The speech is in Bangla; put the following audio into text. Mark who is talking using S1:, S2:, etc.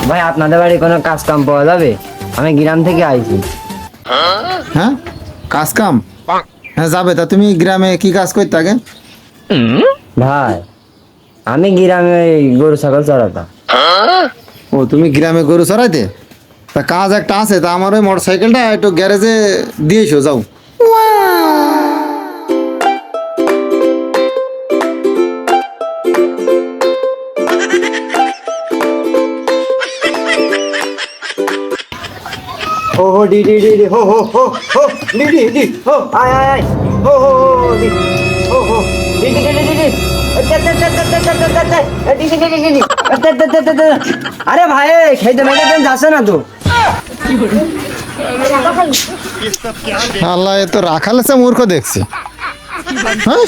S1: ভাই আপনাদের বাড়ি কোনো কাজ কাম পাওয়া যাবে? আমি গ্রাম থেকে আইছি।
S2: হ্যাঁ, কাজ কাম? হ্যাঁ যাবে। তা তুমি গ্রামে কি কাজ করতে আগে?
S1: ভাই আমি গ্রামে ওই গরু ছাগল চড়াতাম।
S2: ও, তুমি গ্রামে গরু চড়াইতে? তা কাজ একটা আছে, তা আমার ওই মোটর সাইকেলটা একটু গ্যারেজে দিয়ে এসো, যাও।
S1: हो डी डी डी डी हो डी डी डी हो आय आय आय हो डी हो D D D D D अरे भाई खेते में तो जासे ना तू।
S2: আল্লাহ, এ তো রাখাল আছে মূর্খ দেখছি। হ্যাঁ